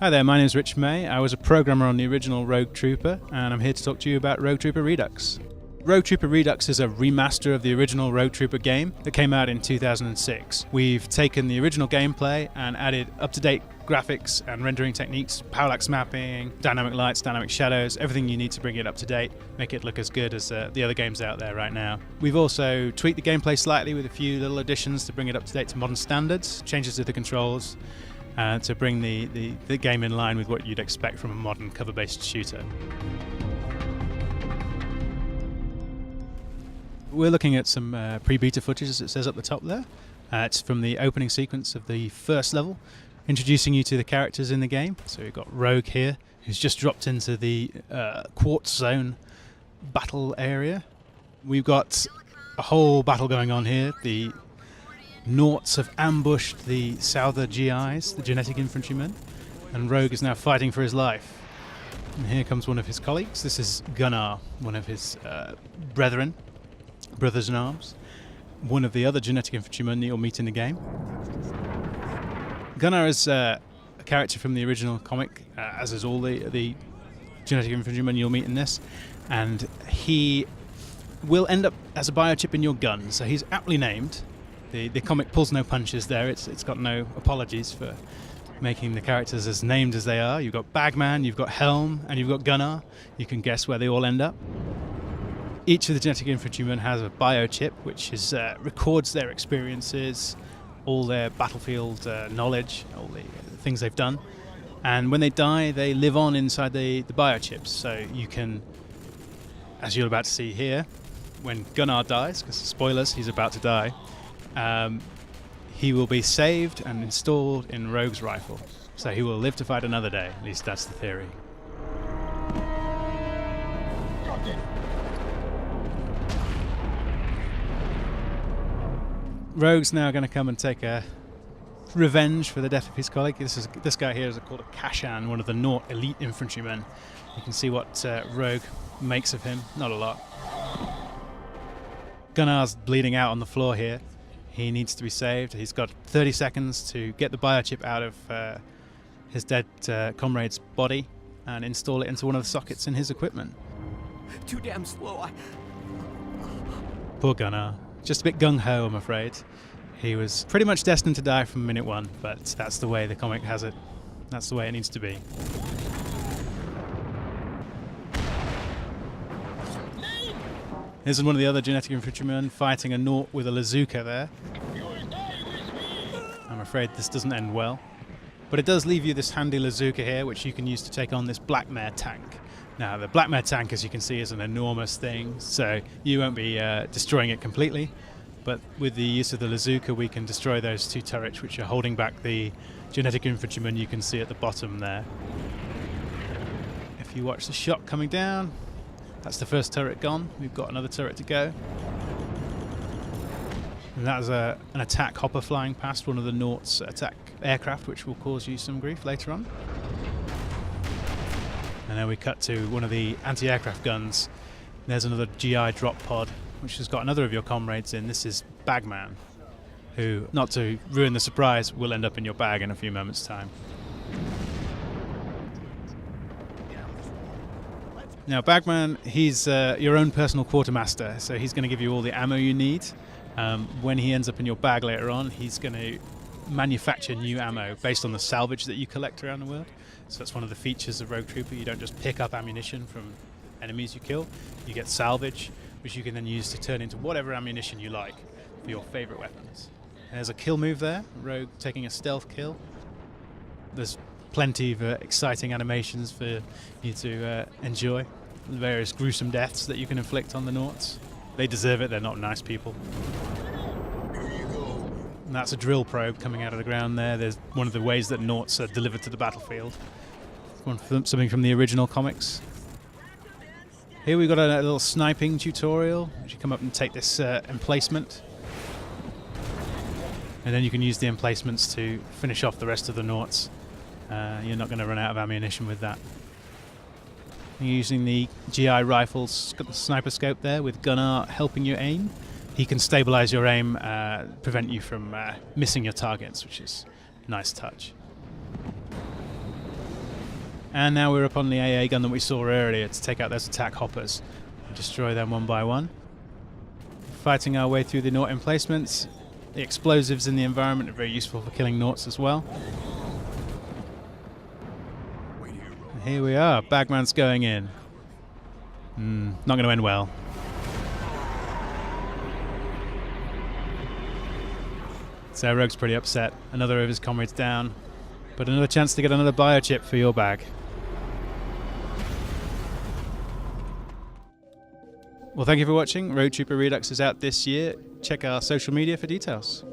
Hi there, my name is Rich May. I was a programmer on the original Rogue Trooper, and I'm here to talk to you about Rogue Trooper Redux. Rogue Trooper Redux is a remaster of the original Rogue Trooper game that came out in 2006. We've taken the original gameplay and added up-to-date graphics and rendering techniques, parallax mapping, dynamic lights, dynamic shadows, everything you need to bring it up to date, make it look as good as the other games out there right now. We've also tweaked the gameplay slightly with a few little additions to bring it up to date to modern standards, changes to the controls, to bring the game in line with what you'd expect from a modern cover-based shooter. We're looking at some pre-beta footage, as it says up the top there. It's from the opening sequence of the first level, introducing you to the characters in the game. So we've got Rogue here, who's just dropped into the Quartz Zone battle area. We've got a whole battle going on here. The Naughts have ambushed the Souther GIs, the genetic infantrymen, and Rogue is now fighting for his life. And here comes one of his colleagues. This is Gunnar, one of his brothers in arms, one of the other genetic infantrymen that you'll meet in the game. Gunnar is a character from the original comic, as is all the genetic infantrymen you'll meet in this, and he will end up as a biochip in your gun, so he's aptly named. The comic pulls no punches there. It's got no apologies for making the characters as named as they are. You've got Bagman, you've got Helm, and you've got Gunnar. You can guess where they all end up. Each of the genetic infantrymen has a biochip, which records their experiences, all their battlefield knowledge, all the things they've done. And when they die, they live on inside the biochips. So you can, as you're about to see here, when Gunnar dies, because spoilers, he's about to die, he will be saved and installed in Rogue's rifle. So he will live to fight another day. At least that's the theory. Rogue's now going to come and take a revenge for the death of his colleague. This guy here is called a Kashan, one of the Naught elite infantrymen. You can see what Rogue makes of him. Not a lot. Gunnar's bleeding out on the floor here. He needs to be saved. He's got 30 seconds to get the biochip out of his dead comrade's body and install it into one of the sockets in his equipment. Too damn slow. Poor Gunnar. Just a bit gung-ho, I'm afraid. He was pretty much destined to die from minute one, but that's the way the comic has it. That's the way it needs to be. Here's one of the other genetic infantrymen fighting a Naught with a Lazooka there. I'm afraid this doesn't end well. But it does leave you this handy Lazooka here, which you can use to take on this Black Mare tank. Now, the Black Mare tank, as you can see, is an enormous thing, so you won't be destroying it completely. But with the use of the Lazooka, we can destroy those two turrets, which are holding back the genetic infantrymen you can see at the bottom there. If you watch the shot coming down, that's the first turret gone. We've got another turret to go. And that was an attack hopper flying past one of the Naught's attack aircraft, which will cause you some grief later on. And then we cut to one of the anti-aircraft guns. There's another GI drop pod, which has got another of your comrades in. This is Bagman, who, not to ruin the surprise, will end up in your bag in a few moments' time. Now, Bagman, he's your own personal quartermaster, so he's going to give you all the ammo you need. When he ends up in your bag later on, he's going to manufacture new ammo based on the salvage that you collect around the world. So that's one of the features of Rogue Trooper. You don't just pick up ammunition from enemies you kill. You get salvage, which you can then use to turn into whatever ammunition you like for your favorite weapons. And there's a kill move there, Rogue taking a stealth kill. There's plenty of exciting animations for you to enjoy. The various gruesome deaths that you can inflict on the Naughts. They deserve it, they're not nice people. And that's a drill probe coming out of the ground there. There's one of the ways that Naughts are delivered to the battlefield. Something from the original comics. Here we've got a little sniping tutorial. You come up and take this emplacement. And then you can use the emplacements to finish off the rest of the Naughts. You're not going to run out of ammunition with that. You're using the GI rifle's got the sniper scope there with Gunnar helping you aim. He can stabilize your aim, prevent you from missing your targets, which is a nice touch. And now we're up on the AA gun that we saw earlier to take out those attack hoppers and destroy them one by one. Fighting our way through the Naut emplacements. The explosives in the environment are very useful for killing Nauts as well. And here we are, Bagman's going in. Not going to end well. So Rogue's pretty upset. Another of his comrades down. But another chance to get another biochip for your bag. Well, thank you for watching. Road Trooper Redux is out this year. Check our social media for details.